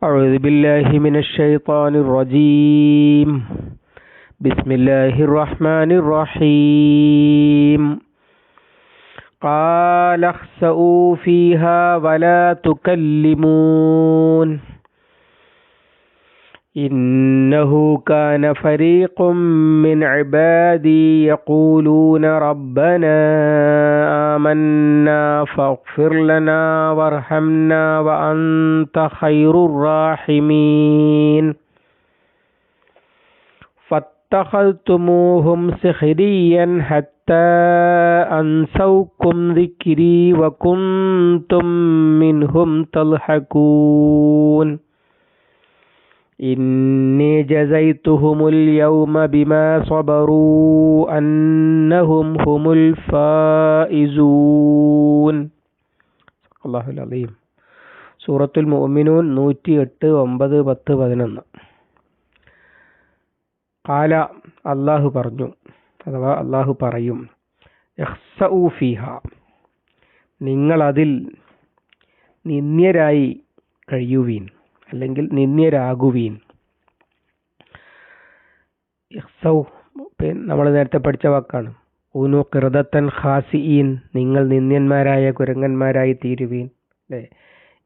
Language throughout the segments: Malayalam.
أعوذ بالله من الشيطان الرجيم. بسم الله الرحمن الرحيم. قال اخسئوا فيها ولا تكلمون إنه كان فريق من عبادي يقولون ربنا آمنا فاغفر لنا وارحمنا وأنت خير الراحمين فاتخذتموهم سخريا حتى أنسوكم ذكري وكنتم منهم تضحكون إني جزيتهم اليوم بما صبروا أنهم هم الفائزون. അല്ലാഹു അലീം. സൂറത്തുൽ മുഅ്മിനൂൻ 108, 9, 10, 11. ഖാല, അല്ലാഹു പറഞ്ഞു, അഥവാ അല്ലാഹു പറയും, ഇഖ്സഉ ഫീഹ, നിങ്ങൾ അതിൽ നിന്ദ്യരായി കഴിയുവീൻ, അല്ലെങ്കിൽ നിന്ദ്യരാകുവീൻ. ഇഖ്സൗ നമ്മൾ നേരത്തെ പഠിച്ച വാക്കാണ്. ഊനു ഖിർദത്തൻ ഖാസിഈൻ, നിങ്ങൾ നിന്ദ്യന്മാരായ കുരങ്ങന്മാരായി തീരുവീൻ, അല്ലേ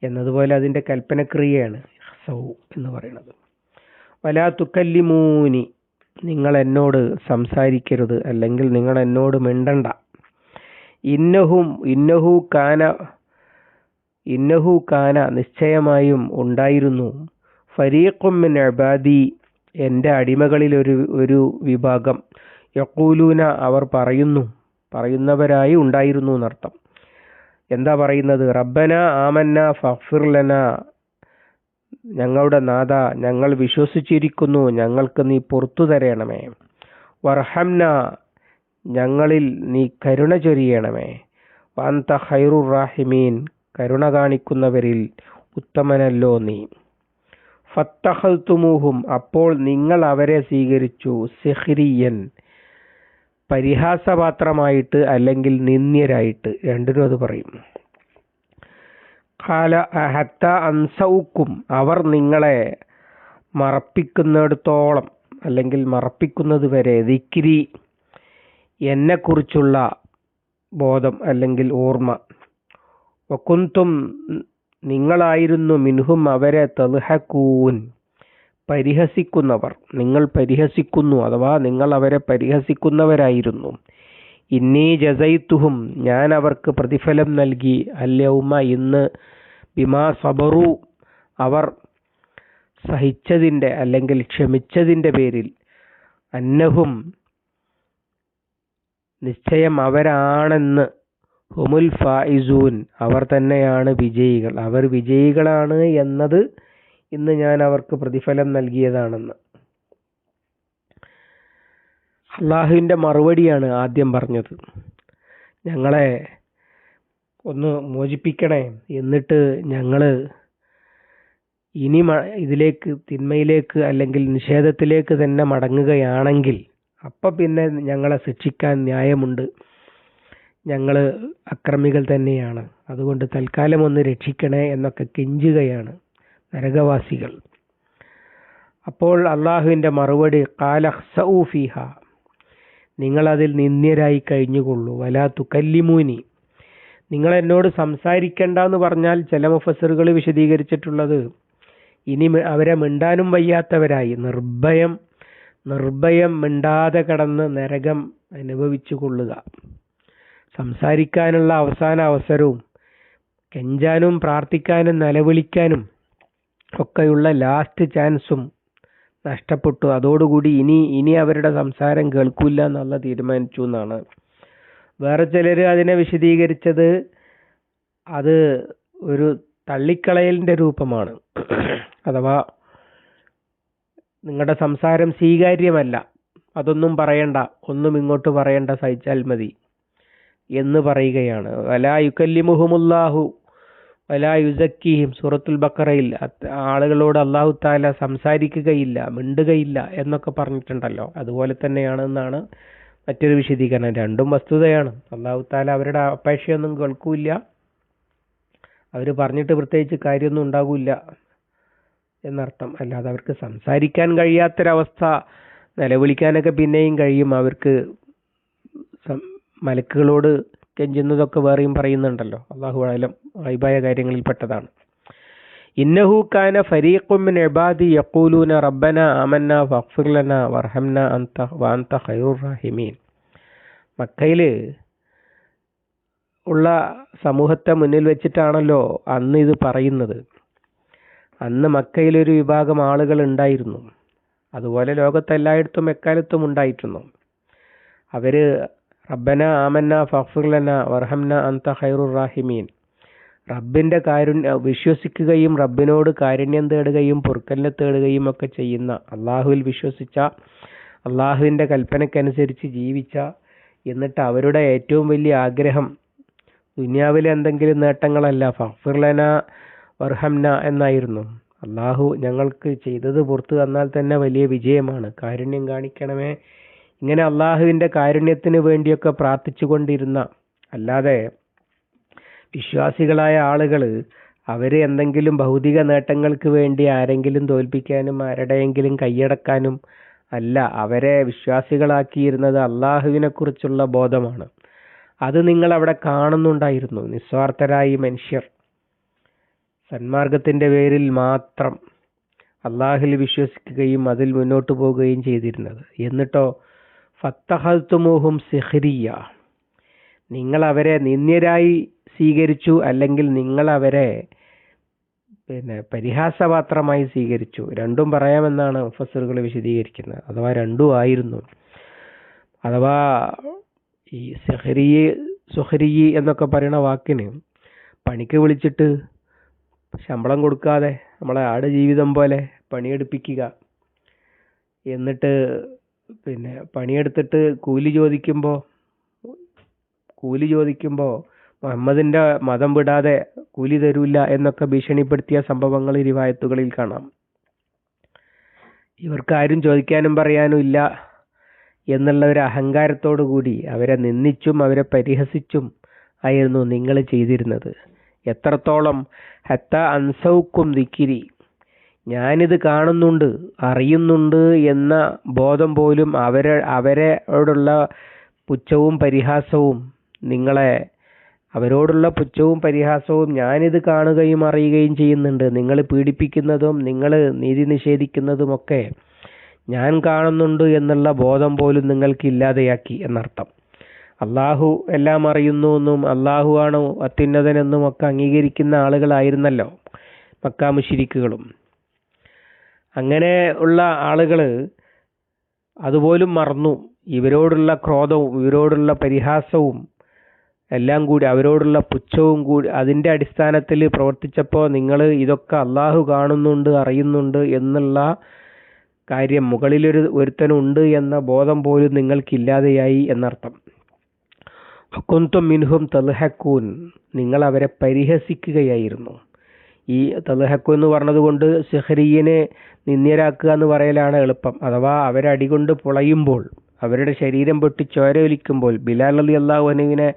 എന്നതുപോലെ അതിൻ്റെ കൽപ്പനക്രിയയാണ് ഇഖ്സൗ എന്ന് പറയുന്നത്. വലാ തുകല്ലിമൂനി, നിങ്ങൾ എന്നോട് സംസാരിക്കരുത്, അല്ലെങ്കിൽ നിങ്ങൾ എന്നോട് മിണ്ടണ്ട. ഇന്നഹു കാന നിശ്ചയമായും ഉണ്ടായിരുന്നു, ഫരീഖും മിൻ ഇബാദി, എൻ്റെ അടിമകളിൽ ഒരു വിഭാഗം, യഖൂലൂന, അവർ പറയുന്നവരായി ഉണ്ടായിരുന്നു എന്നർത്ഥം. എന്താ പറയുന്നത്? റബ്ബന ആമന്ന ഫഗ്ഫിർ ലന, ഞങ്ങളുടെ നാഥ, ഞങ്ങൾ വിശ്വസിച്ചിരിക്കുന്നു, ഞങ്ങൾക്ക് നീ പുറത്തു തരണമേ. വർഹംന, ഞങ്ങളിൽ നീ കരുണ ചൊരിയണമേ. വഅൻത ഖൈറുർ റാഹിമീൻ, കരുണ കാണിക്കുന്നവരിൽ ഉത്തമനല്ലോ നീ. ഫത്തഖൽതുമൂഹും, അപ്പോൾ നിങ്ങൾ അവരെ സ്വീകരിച്ചു, സിഖ്രിയൻ, പരിഹാസപാത്രമായിട്ട്, അല്ലെങ്കിൽ നിന്ദ്യരായിട്ട്, രണ്ടിനും അത് പറയും. ഖാല ഹത്ത അൻസൗക്കും, അവർ നിങ്ങളെ മറപ്പിക്കുന്നിടത്തോളം, അല്ലെങ്കിൽ മറപ്പിക്കുന്നത് വരെ, ദിക്രി, എന്നെക്കുറിച്ചുള്ള ബോധം അല്ലെങ്കിൽ ഓർമ്മ. വകുന്തും, നിങ്ങളായിരുന്നു, മിൻഹും അവരെ, തദ്ഹകൂൻ, പരിഹസിക്കുന്നവർ, നിങ്ങൾ പരിഹസിക്കുന്നു, അഥവാ നിങ്ങൾ അവരെ പരിഹസിക്കുന്നവരായിരുന്നു. ഇന്നി ജസൈത്തുഹും, ഞാൻ അവർക്ക് പ്രതിഫലം നൽകി, അൽയൗമ, ഇന്ന്, ബിമാ സബറു, അവർ സഹിച്ചതിൻ്റെ അല്ലെങ്കിൽ ക്ഷമിച്ചതിൻ്റെ പേരിൽ, അന്നഹും, നിശ്ചയം അവരാണെന്ന്, ഹുമുൽ ഫായിസൂൻ, അവർ തന്നെയാണ് വിജയികൾ, അവർ വിജയികളാണ് എന്നത് ഇന്ന് ഞാൻ അവർക്ക് പ്രതിഫലം നൽകിയതാണെന്ന്. അള്ളാഹുവിൻ്റെ മറുപടിയാണ് ആദ്യം പറഞ്ഞത്. ഞങ്ങളെ ഒന്ന് മോചിപ്പിക്കണേ, എന്നിട്ട് ഞങ്ങൾ ഇനി ഇതിലേക്ക്, തിന്മയിലേക്ക് അല്ലെങ്കിൽ നിഷേധത്തിലേക്ക് തന്നെ മടങ്ങുകയാണെങ്കിൽ, അപ്പം പിന്നെ ഞങ്ങളെ ശിക്ഷിക്കാൻ ന്യായമുണ്ട്, ഞങ്ങൾ അക്രമികൾ തന്നെയാണ്, അതുകൊണ്ട് തൽക്കാലം ഒന്ന് രക്ഷിക്കണേ എന്നൊക്കെ കെഞ്ചുകയാണ് നരകവാസികൾ. അപ്പോൾ അള്ളാഹുവിൻ്റെ മറുപടി, ഖാല ഇഖ്സഉ ഫീഹ, നിങ്ങളതിൽ നിന്ദ്യരായി കഴിഞ്ഞുകൊള്ളൂ. വലാ തുകല്ലിമൂനി, നിങ്ങൾ എന്നോട് സംസാരിക്കണ്ട എന്ന് പറഞ്ഞാൽ ചില മുഫസ്സിറുകൾ വിശദീകരിച്ചിട്ടുള്ളത്, ഇനി അവരെ മിണ്ടാനും വയ്യാത്തവരായി നിർഭയം മിണ്ടാതെ കടന്ന് നരകം അനുഭവിച്ചു കൊള്ളുക. സംസാരിക്കാനുള്ള അവസാന അവസരവും കെഞ്ചാനും പ്രാർത്ഥിക്കാനും നിലവിളിക്കാനും ഒക്കെയുള്ള ലാസ്റ്റ് ചാൻസും നഷ്ടപ്പെട്ടു. അതോടുകൂടി ഇനി അവരുടെ സംസാരം കേൾക്കില്ല എന്നുള്ള തീരുമാനിച്ചു എന്നാണ്. വേറെ ചിലർ അതിനെ വിശദീകരിച്ചത് അത് ഒരു തള്ളിക്കളയലിൻ്റെ രൂപമാണ്, അഥവാ നിങ്ങളുടെ സംസാരം സ്വീകാര്യമല്ല, അതൊന്നും പറയണ്ട, ഒന്നും ഇങ്ങോട്ട് പറയണ്ട, സഹിച്ചാൽ മതി എന്ന് പറയുകയാണ്. വലാ യുകല്ലിമുഹുമുല്ലാഹു വലാ യുസക്കീഹിം, സൂറത്തുൽ ബഖറയിൽ ആളുകളോട് അല്ലാഹു തആല സംസാരിക്കുകയില്ല, മിണ്ടുകയില്ല എന്നൊക്കെ പറഞ്ഞിട്ടുണ്ടല്ലോ, അതുപോലെ തന്നെയാണെന്നാണ് മറ്റൊരു വിശദീകരണം. രണ്ടും വസ്തുതയാണ്. അല്ലാഹു തആല അവരുടെ അപേക്ഷയൊന്നും കേൾക്കൂല്ല, അവർ പറഞ്ഞിട്ട് പ്രത്യേകിച്ച് കാര്യമൊന്നും ഉണ്ടാകില്ല. എന്നർത്ഥം. അല്ലാതെ അവർക്ക് സംസാരിക്കാൻ കഴിയാത്തൊരവസ്ഥ, നിലവിളിക്കാനൊക്കെ പിന്നെയും കഴിയും. അവർക്ക് മലക്കുകളോട് കെഞ്ചുന്നതൊക്കെ വേറെയും പറയുന്നുണ്ടല്ലോ. അള്ളാഹു അലം, ഗൈബായ കാര്യങ്ങളിൽപ്പെട്ടതാണ്. ഇന്നഹു കാന ഫരീഖും മിൻ ഇബാദി യഖൂലൂന റബ്ബന ആമന്ന ഫഗ്ഫിർ ലനാ വർഹംന അൻത ഖൈറുർ റഹീമീൻ. മക്കയിൽ ഉള്ള സമൂഹത്തെ മുന്നിൽ വെച്ചിട്ടാണല്ലോ അന്ന് ഇത് പറയുന്നത്. അന്ന് മക്കയിലൊരു വിഭാഗം ആളുകൾ ഉണ്ടായിരുന്നു. അതുപോലെ ലോകത്തെല്ലായിടത്തും എക്കാലത്തും ഉണ്ടായിരുന്നു. അവര് റബ്ബന ആമന്ന ഫഗ്ഫിർ ലനാ വർഹംന അൻത ഖൈറുർ റഹീമീൻ, റബ്ബിന്റെ വിശ്വസിക്കുകയും റബ്ബിനോട് കാരുണ്യം തേടുകയും പൊറുക്കലിനെ തേടുകയും ഒക്കെ ചെയ്യുന്ന, അള്ളാഹുവിൽ വിശ്വസിച്ച, അള്ളാഹുവിന്റെ കൽപ്പനക്കനുസരിച്ച് ജീവിച്ച, എന്നിട്ട് അവരുടെ ഏറ്റവും വലിയ ആഗ്രഹം ദുനിയാവിലെ എന്തെങ്കിലും നേട്ടങ്ങളല്ല, ഫഗ്ഫിർ ലനാ വർഹംന എന്നായിരുന്നു. അള്ളാഹു ഞങ്ങൾക്ക് ചെയ്തത് പുറത്തു തന്നാൽ തന്നെ വലിയ വിജയമാണ്, കാരുണ്യം കാണിക്കണമേ. ഇങ്ങനെ അള്ളാഹുവിന്റെ കാരുണ്യത്തിന് വേണ്ടിയൊക്കെ പ്രാർത്ഥിച്ചു കൊണ്ടിരുന്ന, അല്ലാതെ വിശ്വാസികളായ ആളുകൾ അവര് എന്തെങ്കിലും ഭൗതിക നേട്ടങ്ങൾക്ക് വേണ്ടി ആരെങ്കിലും തോൽപ്പിക്കാനും ആരുടെയെങ്കിലും കൈയടക്കാനും അല്ല അവരെ വിശ്വാസികളാക്കിയിരുന്നത്. അള്ളാഹുവിനെ കുറിച്ചുള്ള ബോധമാണ്. അത് നിങ്ങൾ അവിടെ കാണുന്നുണ്ടായിരുന്നു. നിസ്വാർത്ഥരായി മനുഷ്യർ സന്മാർഗത്തിന്റെ പേരിൽ മാത്രം അള്ളാഹുവിൽ വിശ്വസിക്കുകയും അതിൽ മുന്നോട്ട് പോവുകയും ചെയ്തിരുന്നത്. എന്നിട്ടോ ഫത്തഖൽതുമൂഹും സിഖ്രിയ, നിങ്ങൾ അവരെ നിന്ദ്യരായി സ്വീകരിച്ചു, അല്ലെങ്കിൽ നിങ്ങൾ അവരെ പരിഹാസപാത്രമായി സ്വീകരിച്ചു. രണ്ടും പറയാമെന്നാണ് മുഫസ്സിറുകൾ വിശദീകരിക്കുന്നത്. അഥവാ രണ്ടും ആയിരുന്നു. അഥവാ ഈ സുഹരി എന്നൊക്കെ പറയുന്ന വാക്കിന് പണിക്ക് വിളിച്ചിട്ട് ശമ്പളം കൊടുക്കാതെ നമ്മളെ ആട് ജീവിതം പോലെ പണിയെടുപ്പിക്കുക, എന്നിട്ട് പണിയെടുത്തിട്ട് കൂലി ചോദിക്കുമ്പോൾ മുഹമ്മദിന്റെ മതം വിടാതെ കൂലി തരൂല്ല എന്നൊക്കെ ഭീഷണിപ്പെടുത്തിയ സംഭവങ്ങൾ റിവായത്തുകളിൽ കാണാം. ഇവർക്ക് ആരും ചോദിക്കാനും പറയാനും ഇല്ല എന്നുള്ള ഒരു അഹങ്കാരത്തോടു കൂടി അവരെ നിന്ദിച്ചും അവരെ പരിഹസിച്ചും ആയിരുന്നു നിങ്ങൾ ചെയ്തിരുന്നത്. എത്രത്തോളം ഹത്ത അൻസൗക്കും ദിക്കിരി, ഞാനിത് കാണുന്നുണ്ട് അറിയുന്നുണ്ട് എന്ന ബോധം പോലും അവരോടുള്ള പുച്ഛവും പരിഹാസവും അവരോടുള്ള പുച്ഛവും പരിഹാസവും ഞാനിത് കാണുകയും അറിയുകയും ചെയ്യുന്നുണ്ട്. നിങ്ങൾ പീഡിപ്പിക്കുന്നതും നിങ്ങൾ നീതി നിഷേധിക്കുന്നതുമൊക്കെ ഞാൻ കാണുന്നുണ്ട് എന്നുള്ള ബോധം പോലും നിങ്ങൾക്ക് ഇല്ലാതെയാക്കി എന്നർത്ഥം. അള്ളാഹു എല്ലാം അറിയുന്നു എന്നും അള്ളാഹു ആണ് അത്യുന്നതനെന്നും ഒക്കെ അംഗീകരിക്കുന്ന ആളുകളായിരുന്നല്ലോ മക്കാ മുശ്രിക്കുകളും. അങ്ങനെ ഉള്ള ആളുകൾ അതുപോലും മറന്നു. ഇവരോടുള്ള ക്രോധവും ഇവരോടുള്ള പരിഹാസവും എല്ലാം കൂടി, അവരോടുള്ള പുച്ഛവും കൂടി അതിൻ്റെ അടിസ്ഥാനത്തിൽ പ്രവർത്തിച്ചപ്പോൾ നിങ്ങൾ ഇതൊക്കെ അള്ളാഹു കാണുന്നുണ്ട് അറിയുന്നുണ്ട് എന്നുള്ള കാര്യം, ഒരുത്തനുണ്ട് എന്ന ബോധം പോലും നിങ്ങൾക്കില്ലാതെയായി എന്നർത്ഥം. വകുന്തും മിൻഹും തൽഹക്കൂൻ, നിങ്ങൾ അവരെ പരിഹസിക്കുകയായിരുന്നു. ഈ തൽഹക്കു എന്ന് പറഞ്ഞതുകൊണ്ട് സിഹ്രിയനെ നിന്ദ്യരാക്കുക എന്ന് പറയലാണ് എളുപ്പം. അഥവാ അവരടികൊണ്ട് പുളയുമ്പോൾ, അവരുടെ ശരീരം പൊട്ടി ചോരയൊലിക്കുമ്പോൾ, ബിലാൽ റളിയല്ലാഹു അൻഹുവിനെ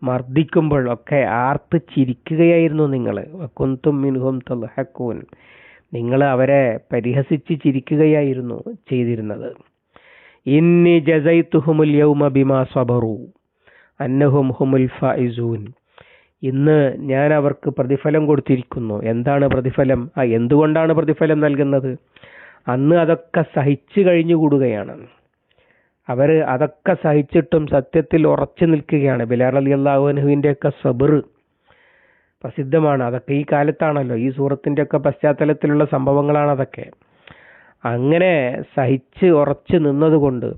മർദ്ദിക്കുമ്പോൾ ഒക്കെ ആർത്ത് ചിരിക്കുകയായിരുന്നു നിങ്ങൾ. വകുന്തും മിൻഹും തൽഹക്കൂൻ, നിങ്ങൾ അവരെ പരിഹസിച്ച് ചിരിക്കുകയായിരുന്നു ചെയ്തിരുന്നത്. ഇന്നി ജസൈതുഹുമുൽ യൗമ ബിമാ സബറു അന്നഹും ഹുമുൽ ഫായിസൂൻ, ഇന്ന് ഞാൻ അവർക്ക് പ്രതിഫലം കൊടുത്തിരിക്കുന്നു. എന്താണ് പ്രതിഫലം? എന്തുകൊണ്ടാണ് പ്രതിഫലം നൽകുന്നത്? അന്ന് അതൊക്കെ സഹിച്ചു കഴിഞ്ഞുകൂടുകയാണ്. അവർ അതൊക്കെ സഹിച്ചിട്ടും സത്യത്തിൽ ഉറച്ചു നിൽക്കുകയാണ്. ബിലാൽ റളിയല്ലാഹു അൻഹുവിന്റെ ഒക്കെ സബർ പ്രസിദ്ധമാണ്. അതൊക്കെ ഈ കാലത്താണല്ലോ, ഈ സൂറത്തിന്റെ ഒക്കെ പശ്ചാത്തലത്തിലുള്ള സംഭവങ്ങളാണ് അതൊക്കെ. അങ്ങനെ സഹിച്ച് ഉറച്ചു നിന്നതുകൊണ്ട്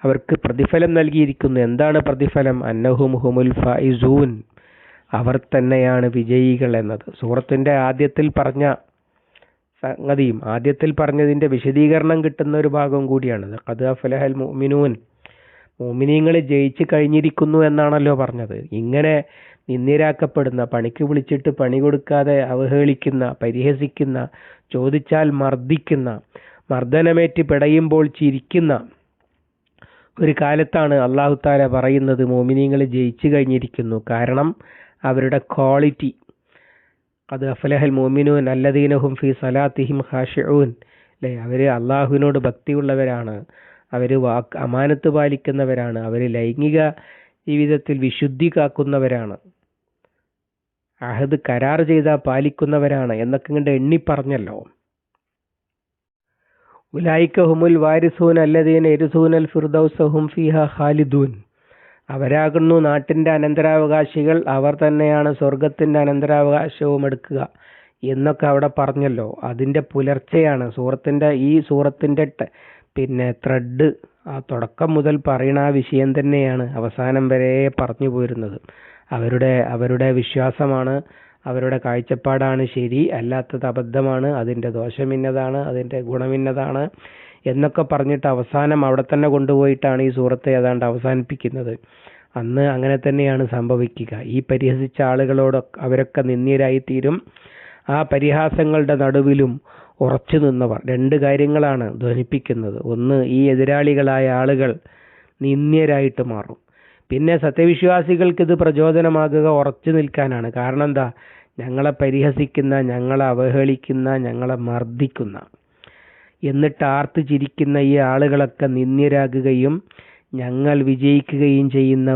അവർക്ക് പ്രതിഫലം നൽകിയിരിക്കുന്നു. എന്താണ് പ്രതിഫലം? അന്നഹും ഹുമുൽ ഫായിസൂൻ, അവർ തന്നെയാണ് വിജയികൾ എന്നത് സൂറത്തിന്റെ ആദ്യത്തിൽ പറഞ്ഞ സംഗതിയും ആദ്യത്തിൽ പറഞ്ഞതിന്റെ വിശദീകരണം കിട്ടുന്ന ഒരു ഭാഗം കൂടിയാണത്. ഖദ് അഫ്ലഹൽ മുഅ്മിനൂൻ, മുഅ്മിനീങ്ങൾ ജയിച്ചു കഴിഞ്ഞിരിക്കുന്നു എന്നാണല്ലോ പറഞ്ഞത്. ഇങ്ങനെ നിന്ദ്യരാക്കപ്പെടുന്ന, പണിക്ക് വിളിച്ചിട്ട് പണി കൊടുക്കാതെ അവഹേളിക്കുന്ന, പരിഹസിക്കുന്ന, ചോദിച്ചാൽ മർദ്ദിക്കുന്ന, മർദ്ദനമേറ്റ് പിടയുമ്പോൾ ചിരിക്കുന്ന ഒരു കാലത്താണ് അല്ലാഹു തആല പറയുന്നത് മുഅ്മിനീങ്ങൾ ജയിച്ചു കഴിഞ്ഞിരിക്കുന്നു. കാരണം അവരുടെ ക്വാളിറ്റി, ഖദ് അഫ്ലഹൽ മുഅ്മിനൂൻ അല്ലദീന ഹും ഫീ സലാത്തിഹിം ഖാശിഊൻ. അല്ലേ, അവർ അള്ളാഹുവിനോട് ഭക്തിയുള്ളവരാണ്, അവർ അമാനത്ത് പാലിക്കുന്നവരാണ്, അവർ ലൈംഗിക ജീവിതത്തിൽ വിശുദ്ധി കാക്കുന്നവരാണ്, അഹദ് കരാർ ചെയ്താൽ പാലിക്കുന്നവരാണ് എന്നൊക്കെ ഇങ്ങോട്ട് എണ്ണി പറഞ്ഞല്ലോ. ഉലൈക ഹുമുൽ വാരിസൂൻ അല്ലദീന യരിസൂനൽ ഫിർദൗസ ഹും ഫീഹാ ഖാലിദൂൻ. അവരാകുന്നു നാട്ടിൻ്റെ അനന്തരാവകാശികൾ, അവർ തന്നെയാണ് സ്വർഗത്തിൻ്റെ അനന്തരാവകാശവും എടുക്കുക എന്നൊക്കെ അവിടെ പറഞ്ഞല്ലോ. അതിൻ്റെ പുലർച്ചെയാണ് ഈ സൂറത്തിൻ്റെ ത്രെഡ്, ആ തുടക്കം മുതൽ പറയുന്ന ആ വിഷയം തന്നെയാണ് അവസാനം വരെ പറഞ്ഞു പോരുന്നത്. അവരുടെ വിശ്വാസമാണ്, അവരുടെ കാഴ്ചപ്പാടാണ് ശരി, അല്ലാത്തത് അബദ്ധമാണ്, അതിൻ്റെ ദോഷമിന്നതാണ്, അതിൻ്റെ ഗുണമിന്നതാണ് എന്നൊക്കെ പറഞ്ഞിട്ട് അവസാനം അവിടെ തന്നെ കൊണ്ടുപോയിട്ടാണ് ഈ സൂറത്തെ ഏതാണ്ട് അവസാനിപ്പിക്കുന്നത്. അന്ന് അങ്ങനെ തന്നെയാണ് സംഭവിക്കുക. ഈ പരിഹസിച്ച ആളുകളോട് അവരൊക്കെ നിന്ദ്യരായിത്തീരും. ആ പരിഹാസങ്ങളുടെ നടുവിലും ഉറച്ചു നിന്നവർ രണ്ട് കാര്യങ്ങളാണ് ധ്വനിപ്പിക്കുന്നത്. ഒന്ന്, ഈ എതിരാളികളായ ആളുകൾ നിന്ദ്യരായിട്ട് മാറും. പിന്നെ സത്യവിശ്വാസികൾക്ക് ഇത് പ്രചോദനമാകുക ഉറച്ചു നിൽക്കാനാണ്. കാരണം എന്താ? ഞങ്ങളെ പരിഹസിക്കുന്ന, ഞങ്ങളെ അവഹേളിക്കുന്ന, ഞങ്ങളെ മർദ്ദിക്കുന്ന, എന്നിട്ട് ആർത്ത് ചിരിക്കുന്ന ഈ ആളുകളൊക്കെ നിന്ദ്യരാകുകയും ഞങ്ങൾ വിജയിക്കുകയും ചെയ്യുന്ന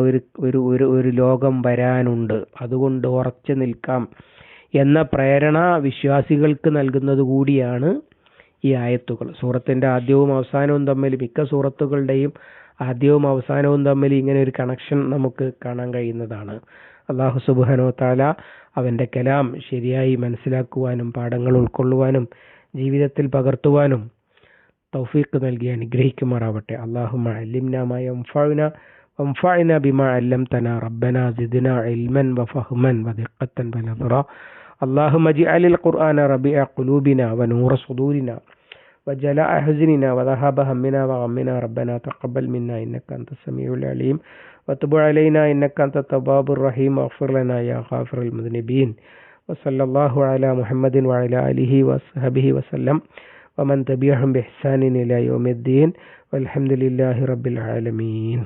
ഒരു ലോകം വരാനുണ്ട്. അതുകൊണ്ട് ഉറച്ചു നിൽക്കാം എന്ന പ്രേരണ വിശ്വാസികൾക്ക് നൽകുന്നത് കൂടിയാണ് ഈ ആയത്തുകൾ. സൂറത്തിൻ്റെ ആദ്യവും അവസാനവും തമ്മിൽ, മിക്ക സൂറത്തുകളുടെയും ആദ്യവും അവസാനവും തമ്മിൽ ഇങ്ങനെ ഒരു കണക്ഷൻ നമുക്ക് കാണാൻ കഴിയുന്നതാണ്. അല്ലാഹു സുബ്ഹാനഹു വ തആല അവൻ്റെ കലാം ശരിയായി മനസ്സിലാക്കുവാനും പാഠങ്ങൾ ഉൾക്കൊള്ളുവാനും ജീവിതത്തിൽ പകർത്തുവാനും തൗഫീഖ് നൽകി അനുഗ്രഹിക്കുമാറാവട്ടെ. അല്ലാഹുമ്മ അല്ലിംനാ മാ യൻഫഉനാ വൻഫഅനാ ബിമാ അല്ലംതനാ റബ്ബനാ സിദ്നാ ഇൽമൻ വഫഹ്മൻ വദിഖ്ഖത്തൻ വനദറ. اللهم اجعل القرآن ربيع قلوبنا ونور صدورنا وجلاء حزننا وذهاب همنا وغمنا. ربنا تقبل منا إنك أنت السميع العليم وتب علينا إنك أنت التواب الرحيم واغفر لنا يا غافر المذنبين. وصلى الله على محمد وعلى آله وصحبه وسلم ومن تبعهم بإحسان إلى يوم الدين والحمد لله رب العالمين.